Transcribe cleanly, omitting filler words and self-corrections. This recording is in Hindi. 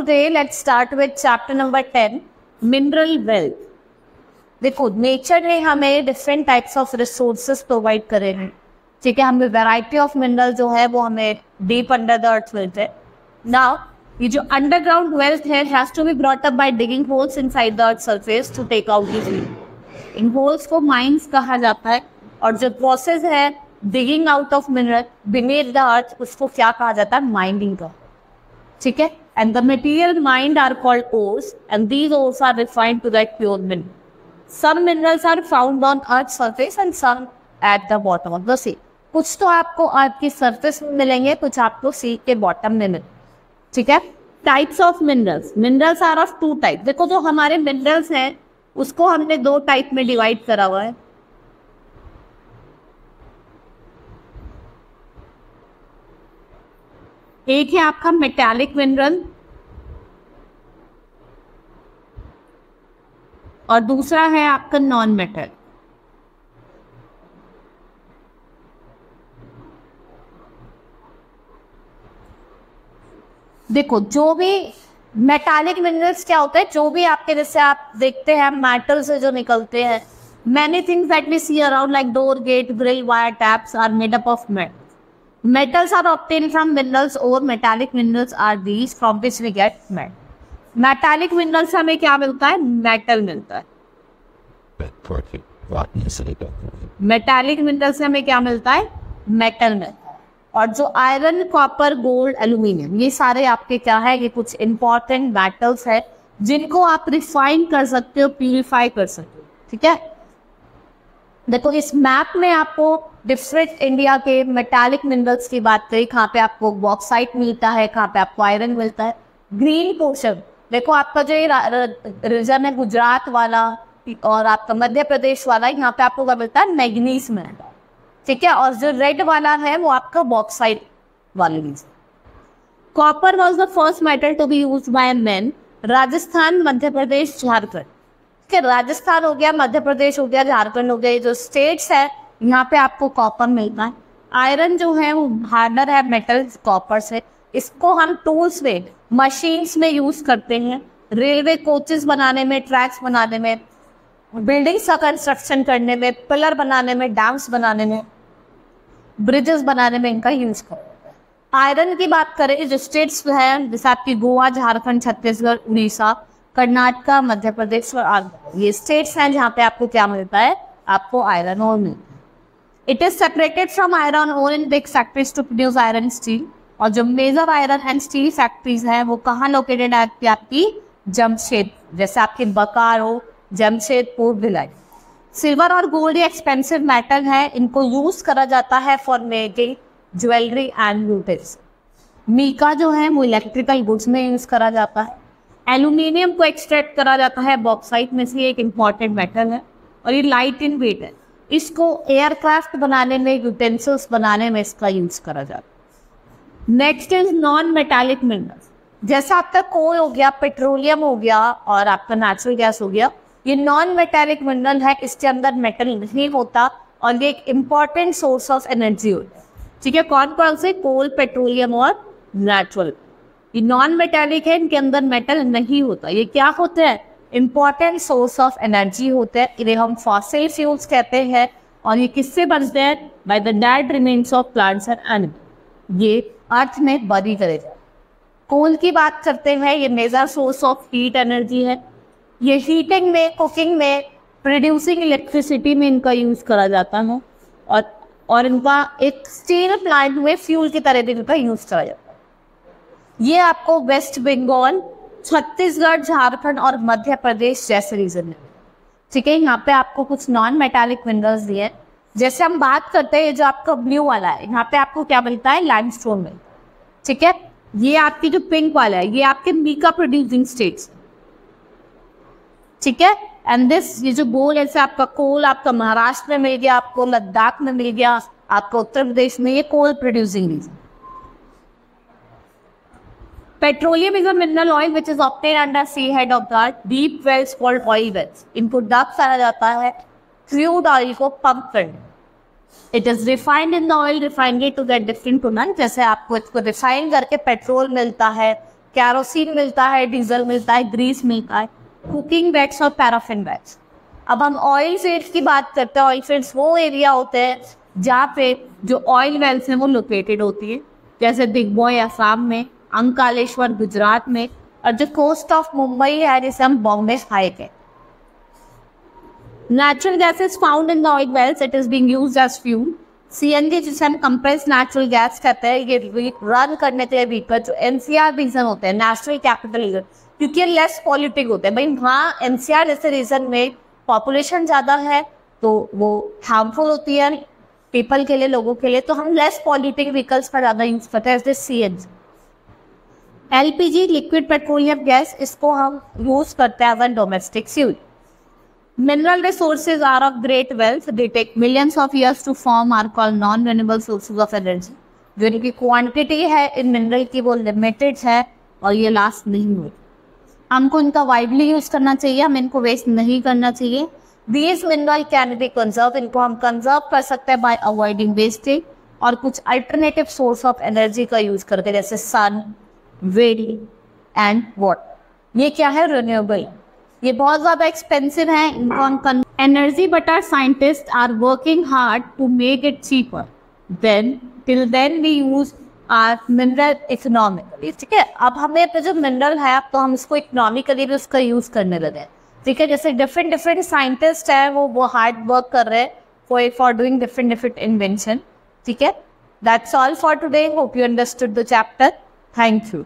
today let's start with chapter number 10, mineral wealth. देखो नेचर ने हमें different types of resources provide करे हैं, ठीक है. हमें वैरायटी ऑफ मिनरल जो है वो हमें डीप अंडर द अर्थ मिलते हैं. नाउ ये जो अंडरग्राउंड वेल्थ है has to be brought up by digging holes inside the earth surface to take out this mineral. इन होल्स को माइंस कहा जाता है और जो प्रोसेस है digging out of mineral beneath the earth उसको क्या कहा जाता है, माइनिंग का, ठीक है. And the material mined are called ores and these ores are refined to that pure mineral. Some minerals are found on Earth's surface and some at the bottom of the sea. कुछ तो आपको अर्थ की सरफेस में मिलेंगे, कुछ आपको सी के बॉटम में मिलेंगे, ठीक है. Types of minerals. Minerals are of two type. देखो जो हमारे मिनरल्स हैं उसको हमने दो टाइप में डिवाइड करा हुआ है. एक है आपका मेटालिक मिनरल और दूसरा है आपका नॉन मेटल. देखो जो भी मेटालिक मिनरल्स क्या होता है, जो भी आपके जैसे आप देखते हैं मेटल से जो निकलते हैं, many things that we see around like door, gate, grill, wire, taps are made up of metal. Metals are obtained from minerals or metallic minerals are these from which we get metal. Metallic mineral से हमें क्या मिलता है, मेटल मिलता है. मेटालिक मिनरल से हमें क्या मिलता है, मेटल मिलता है. और जो आयरन, कॉपर, गोल्ड, एल्यूमिनियम, ये सारे आपके क्या है, ये कुछ इंपॉर्टेंट मेटल्स है जिनको आप रिफाइन कर सकते हो, प्यूरिफाई कर सकते हो, ठीक है. देखो इस मैप में आपको डिफरेंट इंडिया के मेटालिक मिनरल्स की बात करी. कहाँ पे आपको बॉक्साइट मिलता है, कहाँ पे आपको आयरन मिलता है. ग्रीन पोर्शन देखो आपका जो ये रीजन है गुजरात वाला और आपका मध्य प्रदेश वाला, यहाँ पे आपको क्या मिलता है, मैग्नीज मिलता है, ठीक है. और जो रेड वाला है वो आपका बॉक्साइट वाला region. Copper was the first metal to be used by men. Rajasthan, Madhya Pradesh, Jharkhand, ठीक है. राजस्थान हो गया, मध्य प्रदेश हो गया, झारखंड हो गया, ये जो स्टेट्स है यहाँ पे आपको कॉपर मिलता है. आयरन जो है वो हार्डर है मेटल कॉपर से. इसको हम टूल्स में, मशीन्स में यूज करते हैं, रेलवे कोचेस बनाने में, ट्रैक्स बनाने में, बिल्डिंग्स का कंस्ट्रक्शन करने में, पिलर बनाने में, डैम्स बनाने में, ब्रिजेस बनाने में इनका यूज करते हैं. आयरन की बात करें जो स्टेट्स हैं जैसे आपकी गोवा, झारखंड, छत्तीसगढ़, उड़ीसा, कर्नाटका, मध्य प्रदेश और आंध्र, ये स्टेट्स हैं जहाँ पे आपको क्या मिलता है, आपको आयरन ओर मिलता है. It is separated from iron ore in big factories to produce iron steel. और जो major iron and steel factories हैं वो कहाँ लोकेटेड है, आपकी जमशेदपुर, जैसे आपकी बकारो, जमशेदपुर, भिलाई. सिल्वर और गोल्ड ये एक्सपेंसिव मेटल है, इनको यूज करा जाता है for making jewellery and utensils. Mica जो है वो इलेक्ट्रिकल गुड्स में यूज करा जाता है. एल्यूमिनियम को एक्सट्रैक्ट करा जाता है बॉक्साइट में से, एक इंपॉर्टेंट मेटल है और ये लाइट इन वेट है. इसको एयरक्राफ्ट बनाने में, यूटेंसिल्स बनाने में इसका यूज करा जाता है. Next is non metallic minerals. जैसा आपका कोल हो गया, पेट्रोलियम हो गया और आपका नेचुरल गैस हो गया, ये नॉन मेटालिक मिनरल है. इसके अंदर मेटल नहीं होता और ये एक इम्पॉर्टेंट सोर्स ऑफ एनर्जी होता है, ठीक है. कौन कौन से, कोल, पेट्रोलियम और नेचुरल. ये नॉन मेटालिक है, इनके अंदर मेटल नहीं होता. ये क्या होते हैं, इंपॉर्टेंट सोर्स ऑफ एनर्जी होते हैं. इन्हें हम फॉसिल फ्यूल्स कहते हैं. और ये किससे बनते हैं, by the dead remains of plants and animal. ये अर्थ में बरी करे जाए. कोल की बात करते हैं, ये major source of heat energy है. ये हीटिंग में, कुकिंग में, प्रोड्यूसिंग इलेक्ट्रिसिटी में इनका यूज करा जाता है. और इनका एक स्टील प्लांट में फ्यूल की तरह भी इनका यूज करा जाता है. ये आपको वेस्ट बंगाल, छत्तीसगढ़, झारखंड और मध्य प्रदेश जैसे रीजन है, ठीक है. यहाँ पे आपको कुछ नॉन मेटालिक मिनरल्स दिए. जैसे हम बात करते हैं जो आपका ब्लू वाला है, यहाँ पे आपको क्या मिलता है, लाइमस्टोन मिलता है, ठीक है. ये आपकी जो पिंक वाला है ये आपके मीका प्रोड्यूसिंग स्टेट्स, ठीक है. एंड दिस ये जो गोल्ड जैसे आपका कोल आपका महाराष्ट्र में मिल गया, आपको लद्दाख में मिल गया, आपको उत्तर प्रदेश में, ये coal producing region. Petroleum is a mineral oil which is obtained under seahead of the deep wells called oil wells. इनको डब कहा जाता है क्रूड ऑयल को पंप करने. It is refined in the oil refinery to get different product. जैसे आपको इसको रिफाइन करके पेट्रोल मिलता है, कैरोसिन मिलता है, डीजल मिलता है, ग्रीस मिलता है, कुकिंग वैक्स और पैराफिन वैक्स। अब हम ऑयल फील्ड्स की बात करते हैं। ऑयल फील्ड्स वो एरिया होते हैं जहाँ पे जो ऑयल वेल्स हैं वो लोकेटेड होती है, जैसे दिग्बोय असम में, अंकालेश्वर गुजरात में, और जो कोस्ट ऑफ मुंबई है जिसे हम बॉम्बे हाई कहते हैं। Natural gas is found in the oil wells, it is being used as fuel. CNG जिसे हम कंप्रेस नेचुरल गैस कहते हैं, ये रन करने के लिए व्हीकल जो एनसीआर रीजन होते हैं, नेशनल कैपिटल रीजन, क्योंकि लेस पॉल्यूटिंग होते हैं। भाई वहाँ एनसीआर जैसे रीजन में पॉपुलेशन ज़्यादा है तो वो हार्मफुल होती है पीपल के लिए, लोगों के लिए, तो हम लेस पॉल्यूटिंग व्हीकल्स का ज़्यादा यूज करते हैं, जैसे CNG. LPG liquid petroleum gas, इसको हम यूज करते हैं as a domestic fuel. Mineral resources are of great wealth. They take millions of years to form, are called non-renewable sources of energy. जो इनकी क्वांटिटी है इन मिनरल की वो लिमिटेड है और ये लास्ट नहीं हुई। हमको इनका वाइडली यूज करना चाहिए, हम इनको वेस्ट नहीं करना चाहिए। These mineral can be conserved, इनको हम कंजर्व कर सकते हैं बाय अवॉइडिंग वेस्टिंग और कुछ अल्टरनेटिव सोर्स ऑफ एनर्जी का यूज करके, जैसे सन, विंड एंड वाटर। ये क्या है? रिन्यूएबल। ये बहुत ज़्यादा एक्सपेंसिव है, इनको हम energy but our scientist are working hard to make it cheaper then till then we use our mineral economically. ठीक है, अब हमें अपना जो मिनरल है अब तो हम इसको इकोनॉमिकली भी उसका यूज़ करने लगे। ठीक है, जैसे डिफरेंट साइंटिस्ट हैं वो हार्ड वर्क कर रहे हैं फॉर डूइंग डिफरेंट इन्वेंशन। ठीक है, that's all for today. Hope you understood the chapter. Thank you.